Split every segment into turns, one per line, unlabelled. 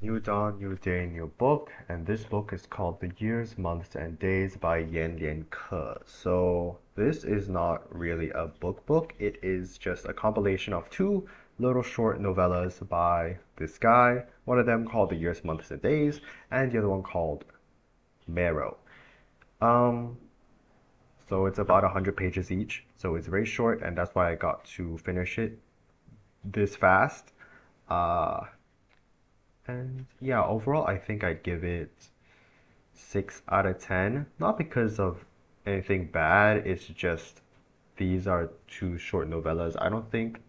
New Dawn, New Day, New Book, and this book is called The Years, Months, and Days by Lianke. So this is not really a book, it is just a compilation of two little short novellas by this guy, one of them called The Years, Months, and Days, and the other one called Marrow. Um, so it's about 100 pages each, so it's very short, and that's why I got to finish it this fast. Uh, And yeah, overall, I think I'd give it 6 out of 10. Not because of anything bad, it's just these are two short novellas. I don't think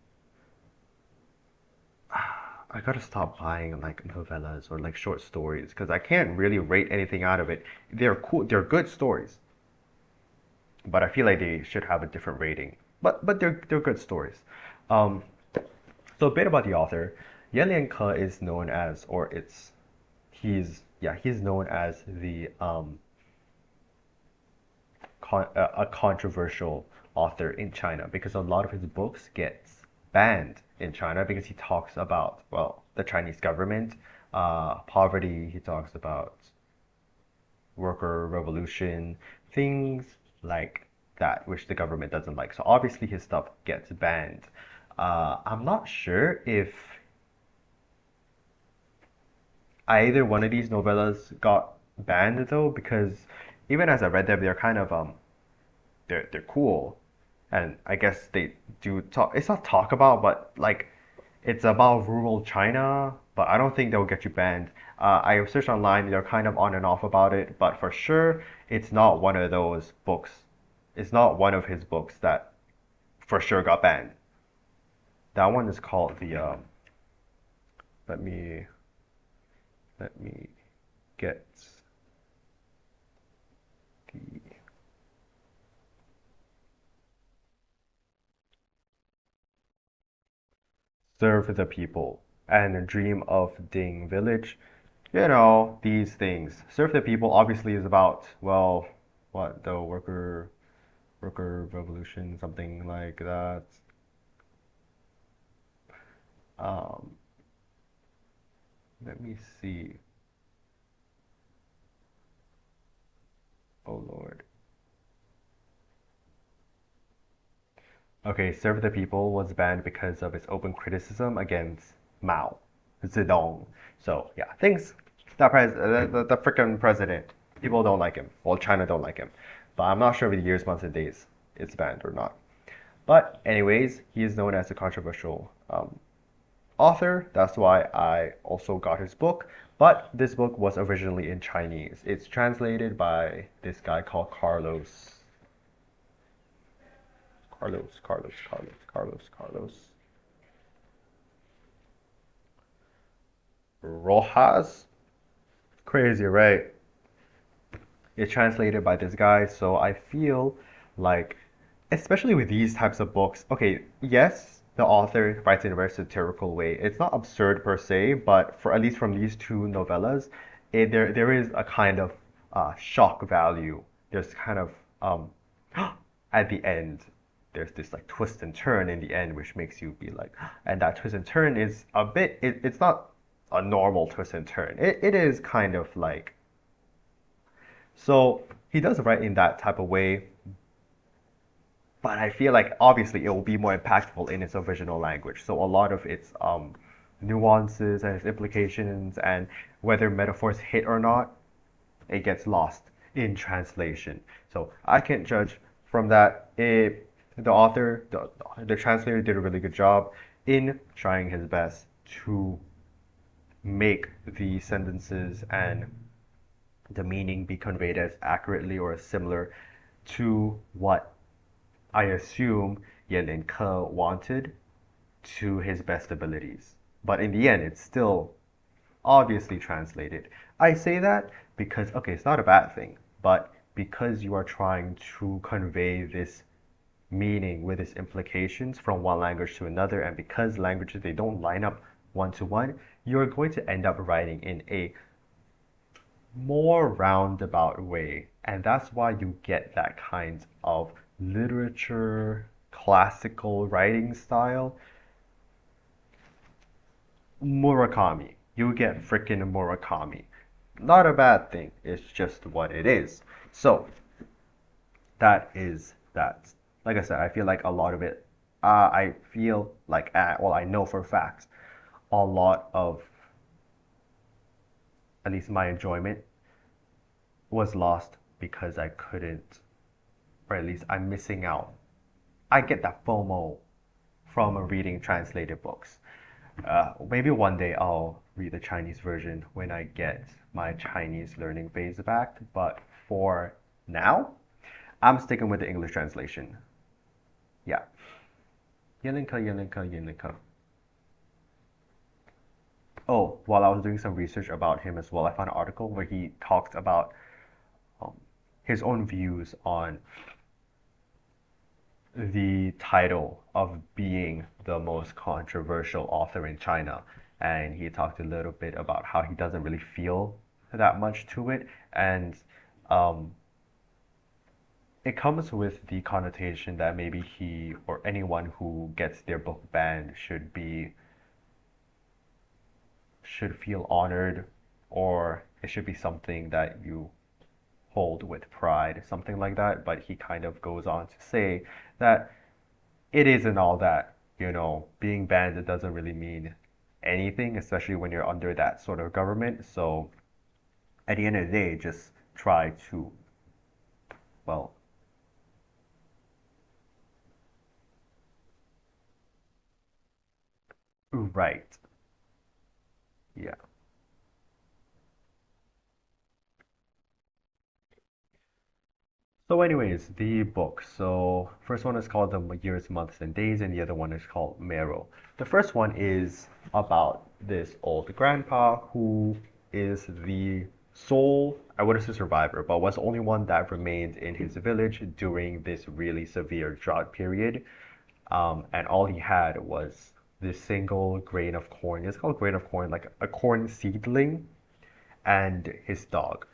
I gotta stop buying like novellas or like short stories because I can't really rate anything out of it. They're cool, they're good stories, but I feel like they should have a different rating. But they're good stories. Um, so a bit about the author. Yan Lian Ke is known as, or it's he's known as the a controversial author in China because a lot of his books gets banned in China because he talks about, well, the Chinese government, poverty. He talks about worker revolution, things like that, which the government doesn't like. So obviously his stuff gets banned. I'm not sure if either one of these novellas got banned though, because even as I read them, they're kind of they're cool, and I guess they do talk. It's not talk about, but like it's about rural China. But I don't think they'll get you banned. I searched online; they're kind of on and off about it, but for sure, it's not one of those books. It's not one of his books that for sure got banned. That one is called the. Let me let me get the serve the people and dream of Ding Village. You know, these things. Serve the people obviously is about, well, what, the worker revolution, something like that. Um, Let me see. Oh Lord. Okay, Serve the People was banned because of its open criticism against Mao Zedong. So yeah, things the freaking president. People don't like him. Well, China don't like him. But I'm not sure if the years, months, and days it's banned or not. But anyways, he is known as a controversial author. That's why I also got his book. But this book was originally in Chinese. It's translated by this guy called Carlos Rojas. Crazy, right? It's translated by this guy, so I feel like, especially with these types of books, okay, yes, the author writes in a very satirical way. It's not absurd per se, but for at least from these two novellas, there is a kind of shock value. There's kind of at the end, there's this like twist and turn in the end, which makes you be like, and that twist and turn is a bit. It's not a normal twist and turn. It is kind of like so he does write in that type of way, but I feel like obviously it will be more impactful in its original language. So a lot of its nuances and its implications and whether metaphors hit or not, it gets lost in translation. So I can't judge from that. The author, the translator did a really good job in trying his best to make the sentences and the meaning be conveyed as accurately or as similar to what I assume Yan and Ke wanted to his best abilities. But in the end, it's still obviously translated. I say that because, okay, it's not a bad thing, but because you are trying to convey this meaning with its implications from one language to another, and because languages they don't line up one to one, you're going to end up writing in a more roundabout way. And that's why you get that kind of literature, classical writing style. Murakami. you get freaking Murakami. Not a bad thing. It's just what it is. So that is that. Like I said, I feel like a lot of it. I feel like, well, I know for a fact, a lot of at least my enjoyment was lost because I couldn't, or at least I'm missing out. I get that FOMO from reading translated books. Maybe one day I'll read the Chinese version when I get my Chinese learning phase back, but for now, I'm sticking with the English translation. Yeah. Yelinka, Yelinka, Yelinka. Oh, while I was doing some research about him as well, I found an article where he talked about um, his own views on the title of being the most controversial author in China. And he talked a little bit about how he doesn't really feel that much to it. And um, it comes with the connotation that maybe he or anyone who gets their book banned should feel honored, or it should be something that you hold with pride, something like that. But he kind of goes on to say that it isn't all that, being banned, it doesn't really mean anything, especially when you're under that sort of government. So at the end of the day, just try to, well, right. Yeah. So, anyways, the book. So, first one is called The Years, Months, and Days, and the other one is called Marrow. The first one is about this old grandpa who is the sole, I wouldn't say survivor, but was the only one that remained in his village during this really severe drought period. And all he had was this single grain of corn. It's called grain of corn, like a corn seedling, and his dog.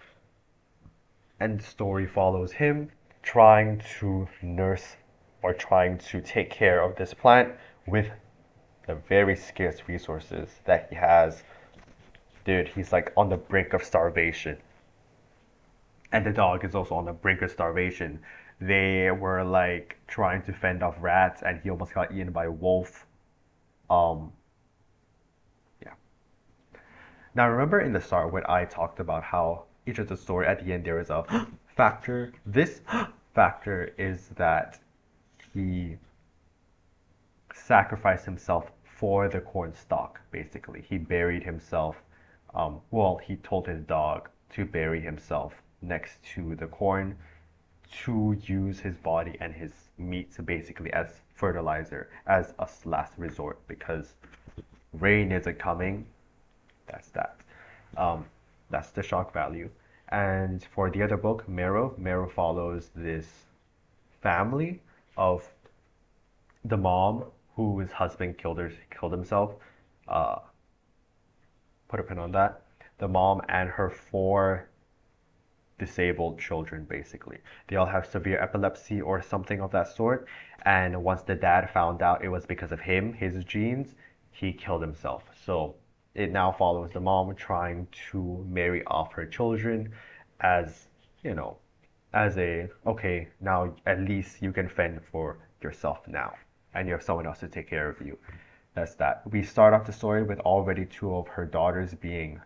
And the story follows him trying to nurse or trying to take care of this plant with the very scarce resources that he has. Dude, he's like on the brink of starvation. And the dog is also on the brink of starvation. They were like trying to fend off rats, and he almost got eaten by a wolf. Um, yeah. Now remember in the start when I talked about how each of the story at the end there is a factor. This factor is that he sacrificed himself for the corn stalk, basically. He buried himself. Well, he told his dog to bury himself next to the corn to use his body and his meat to basically as fertilizer, as a last resort, because rain isn't coming. That's that. Um, that's the shock value. And for the other book, Marrow follows this family of the mom whose husband killed himself. Uh, put a pin on that. The mom and her four disabled children, basically. They all have severe epilepsy or something of that sort. And once the dad found out it was because of him, his genes, he killed himself. So it now follows the mom trying to marry off her children as, you know, as a, okay, now at least you can fend for yourself now. And you have someone else to take care of you. That's that. We start off the story with already two of her daughters being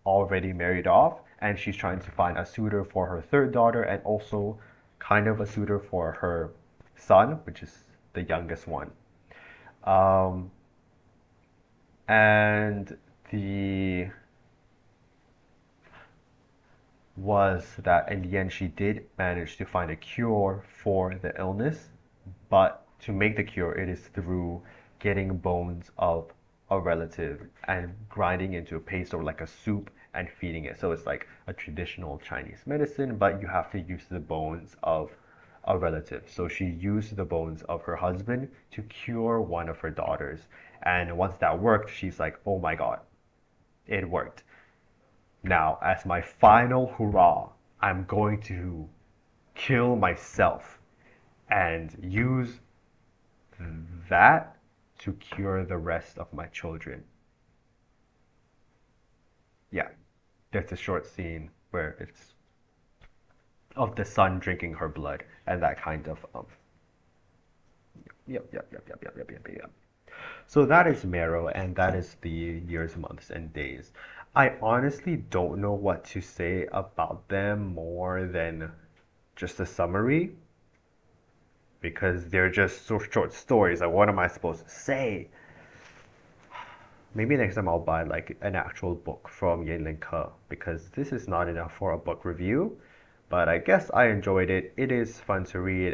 already married off, and she's trying to find a suitor for her third daughter and also kind of a suitor for her son, which is the youngest one. Um, and the was that in the end she did manage to find a cure for the illness, but to make the cure, it is through getting bones of a relative and grinding into a paste or like a soup and feeding it. So it's like a traditional Chinese medicine, but you have to use the bones of a relative. So she used the bones of her husband to cure one of her daughters. And once that worked, she's like, oh my God, it worked. Now, as my final hurrah, I'm going to kill myself and use that to cure the rest of my children. there's a short scene where it's of the sun drinking her blood and that kind of yep. So that is Marrow, and that is the years, months, and days. I honestly don't know what to say about them more than just a summary because they're just so short stories. Like, what am I supposed to say? Maybe next time I'll buy like an actual book from Lianke because this is not enough for a book review. But I guess I enjoyed it. It is fun to read.